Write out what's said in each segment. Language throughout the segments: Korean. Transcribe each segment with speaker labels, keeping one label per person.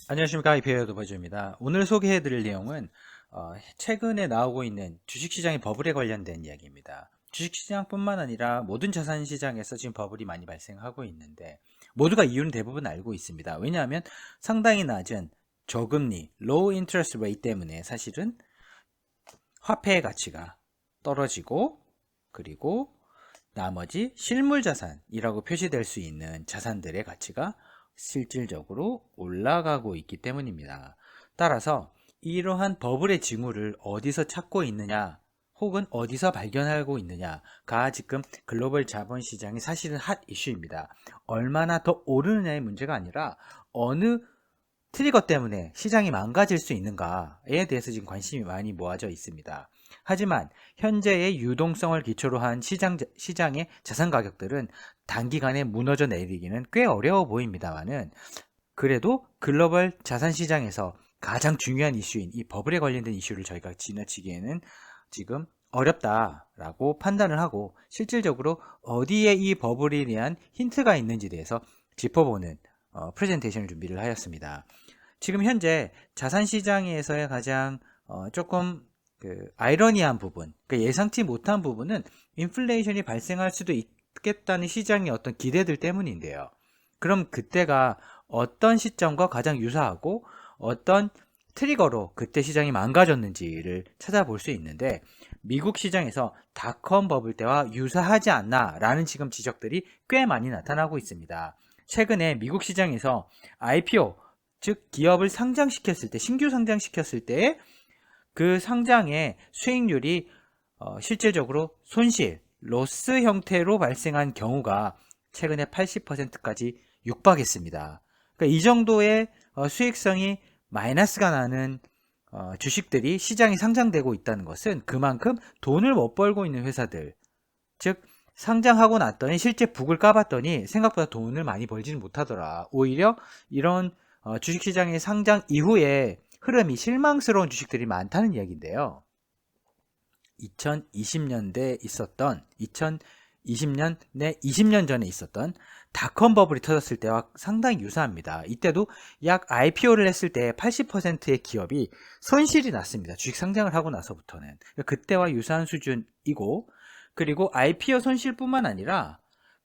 Speaker 1: 안녕하십니까, 이페어 도버즈입니다. 오늘 소개해드릴 내용은 최근에 나오고 있는 주식시장의 버블에 관련된 이야기입니다. 주식시장뿐만 아니라 모든 자산시장에서 지금 버블이 많이 발생하고 있는데 모두가 이유는 대부분 알고 있습니다. 왜냐하면 상당히 낮은 저금리, low interest rate 때문에 사실은 화폐의 가치가 떨어지고, 그리고 나머지 실물자산이라고 표시될 수 있는 자산들의 가치가 실질적으로 올라가고 있기 때문입니다. 따라서 이러한 버블의 징후를 어디서 찾고 있느냐, 혹은 어디서 발견하고 있느냐가 지금 글로벌 자본시장이 사실은 핫 이슈입니다. 얼마나 더 오르느냐의 문제가 아니라 어느 트리거 때문에 시장이 망가질 수 있는가에 대해서 지금 관심이 많이 모아져 있습니다. 하지만 현재의 유동성을 기초로 한 시장의 자산 가격들은 단기간에 무너져 내리기는 꽤 어려워 보입니다만은, 그래도 글로벌 자산 시장에서 가장 중요한 이슈인 이 버블에 관련된 이슈를 저희가 지나치기에는 지금 어렵다라고 판단을 하고, 실질적으로 어디에 이 버블에 대한 힌트가 있는지에 대해서 짚어보는 프레젠테이션을 준비를 하였습니다. 지금 현재 자산시장에서의 가장 조금 아이러니한 부분, 그러니까 예상치 못한 부분은 인플레이션이 발생할 수도 있겠다는 시장의 어떤 기대들 때문인데요. 그럼 그때가 어떤 시점과 가장 유사하고 어떤 트리거로 그때 시장이 망가졌는지를 찾아볼 수 있는데, 미국 시장에서 닷컴 버블 때와 유사하지 않나 라는 지금 지적들이 꽤 많이 나타나고 있습니다. 최근에 미국 시장에서 IPO, 즉 기업을 상장시켰을 때, 신규 상장시켰을 때 그 상장의 수익률이 실질적으로 손실, 로스 형태로 발생한 경우가 최근에 80%까지 육박했습니다. 그러니까 이 정도의 수익성이 마이너스가 나는 주식들이 시장에 상장되고 있다는 것은 그만큼 돈을 못 벌고 있는 회사들, 즉 상장하고 났더니 실제 북을 까봤더니 생각보다 돈을 많이 벌지는 못하더라. 오히려 이런 주식시장의 상장 이후에 흐름이 실망스러운 주식들이 많다는 이야기인데요. 2020년대에 있었던 2020년 내 20년 전에 있었던 닷컴 버블이 터졌을 때와 상당히 유사합니다. 이때도 약 IPO를 했을 때 80%의 기업이 손실이 났습니다. 주식 상장을 하고 나서부터는. 그때와 유사한 수준이고, 그리고 IPO 손실뿐만 아니라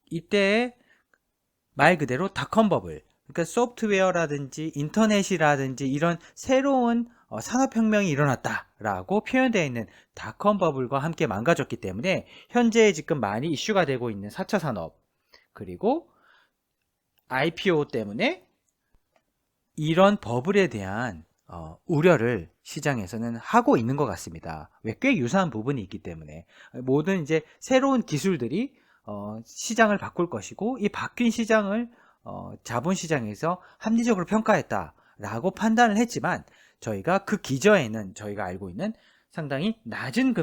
Speaker 1: 이때 말 그대로 닷컴 버블, 그러니까 소프트웨어라든지 인터넷이라든지 이런 새로운 산업혁명이 일어났다라고 표현되어 있는 닷컴 버블과 함께 망가졌기 때문에 현재 지금 많이 이슈가 되고 있는 4차 산업, 그리고 IPO 때문에 이런 버블에 대한 우려를 시장에서는 하고 있는 것 같습니다. 왜? 꽤 유사한 부분이 있기 때문에 모든 이제 새로운 기술들이 시장을 바꿀 것이고, 이 바뀐 시장을 자본시장에서 합리적으로 평가했다라고 판단을 했지만, 저희가 그 기저에는 저희가 알고 있는 상당히 낮은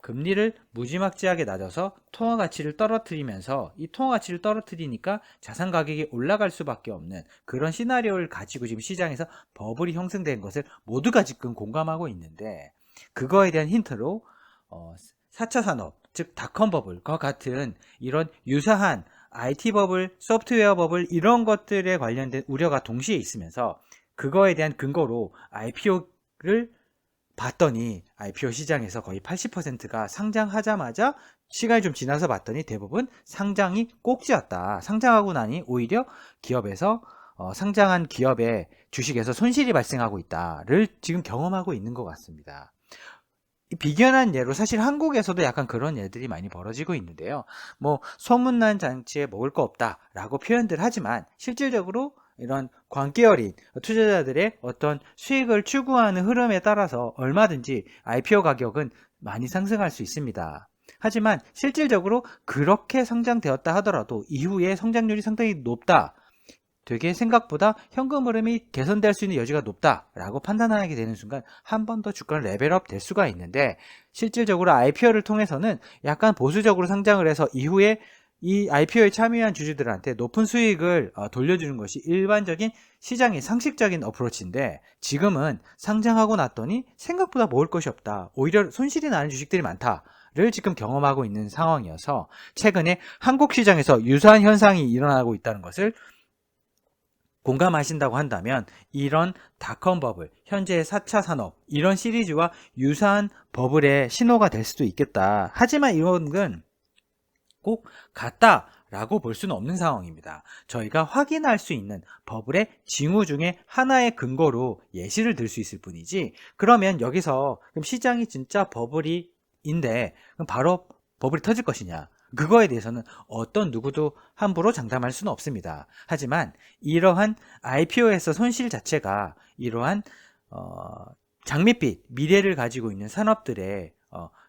Speaker 1: 금리를 무지막지하게 낮아서 통화 가치를 떨어뜨리면서, 이 통화 가치를 떨어뜨리니까 자산 가격이 올라갈 수밖에 없는 그런 시나리오를 가지고 지금 시장에서 버블이 형성된 것을 모두가 지금 공감하고 있는데, 그거에 대한 힌트로 4차 산업, 즉 닷컴 버블과 같은 이런 유사한 IT 버블, 소프트웨어 버블 이런 것들에 관련된 우려가 동시에 있으면서, 그거에 대한 근거로 IPO를 봤더니 IPO 시장에서 거의 80%가 상장하자마자 시간이 좀 지나서 봤더니 대부분 상장이 꼭지였다. 상장하고 나니 오히려 기업에서 상장한 기업의 주식에서 손실이 발생하고 있다를 지금 경험하고 있는 것 같습니다. 비견한 예로 사실 한국에서도 약간 그런 예들이 많이 벌어지고 있는데요. 뭐 소문난 잔치에 먹을 거 없다라고 표현들 하지만, 실질적으로 이런 광기어린 투자자들의 어떤 수익을 추구하는 흐름에 따라서 얼마든지 IPO 가격은 많이 상승할 수 있습니다. 하지만 실질적으로 그렇게 상장되었다 하더라도 이후에 성장률이 상당히 높다, 되게 생각보다 현금 흐름이 개선될 수 있는 여지가 높다라고 판단하게 되는 순간 한 번 더 주가는 레벨업 될 수가 있는데, 실질적으로 IPO를 통해서는 약간 보수적으로 상장을 해서 이후에 이 IPO에 참여한 주주들한테 높은 수익을 돌려주는 것이 일반적인 시장의 상식적인 어프로치인데, 지금은 상장하고 났더니 생각보다 먹을 것이 없다, 오히려 손실이 나는 주식들이 많다를 지금 경험하고 있는 상황이어서, 최근에 한국 시장에서 유사한 현상이 일어나고 있다는 것을 공감하신다고 한다면 이런 닷컴 버블, 현재의 4차 산업 이런 시리즈와 유사한 버블의 신호가 될 수도 있겠다. 하지만 이런 건 꼭 같다라고 볼 수는 없는 상황입니다. 저희가 확인할 수 있는 버블의 징후 중에 하나의 근거로 예시를 들 수 있을 뿐이지, 그러면 여기서 그럼 시장이 진짜 버블인데 그럼 바로 버블이 터질 것이냐, 그거에 대해서는 어떤 누구도 함부로 장담할 수는 없습니다. 하지만 이러한 IPO에서 손실 자체가 이러한 장밋빛 미래를 가지고 있는 산업들의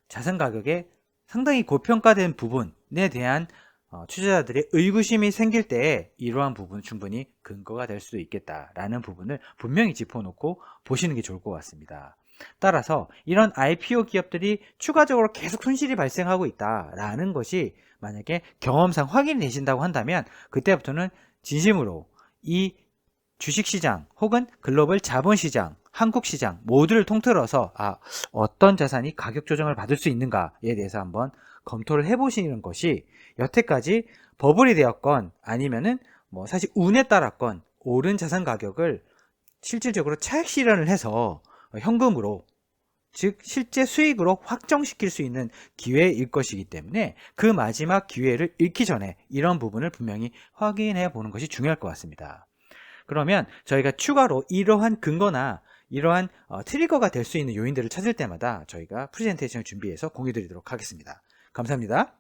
Speaker 1: 자산 가격에 상당히 고평가된 부분에 대한 투자자들의 의구심이 생길 때에 이러한 부분 충분히 근거가 될 수도 있겠다라는 부분을 분명히 짚어놓고 보시는 게 좋을 것 같습니다. 따라서 이런 IPO 기업들이 추가적으로 계속 손실이 발생하고 있다라는 것이 만약에 경험상 확인이 되신다고 한다면 그때부터는 진심으로 이 주식시장 혹은 글로벌 자본시장, 한국시장 모두를 통틀어서 어떤 자산이 가격 조정을 받을 수 있는가에 대해서 한번 검토를 해보시는 것이 여태까지 버블이 되었건 아니면은 사실 운에 따랐건 오른 자산 가격을 실질적으로 차익 실현을 해서 현금으로, 즉 실제 수익으로 확정시킬 수 있는 기회일 것이기 때문에 그 마지막 기회를 잃기 전에 이런 부분을 분명히 확인해 보는 것이 중요할 것 같습니다. 그러면 저희가 추가로 이러한 근거나 이러한 트리거가 될 수 있는 요인들을 찾을 때마다 저희가 프레젠테이션을 준비해서 공유 드리도록 하겠습니다. 감사합니다.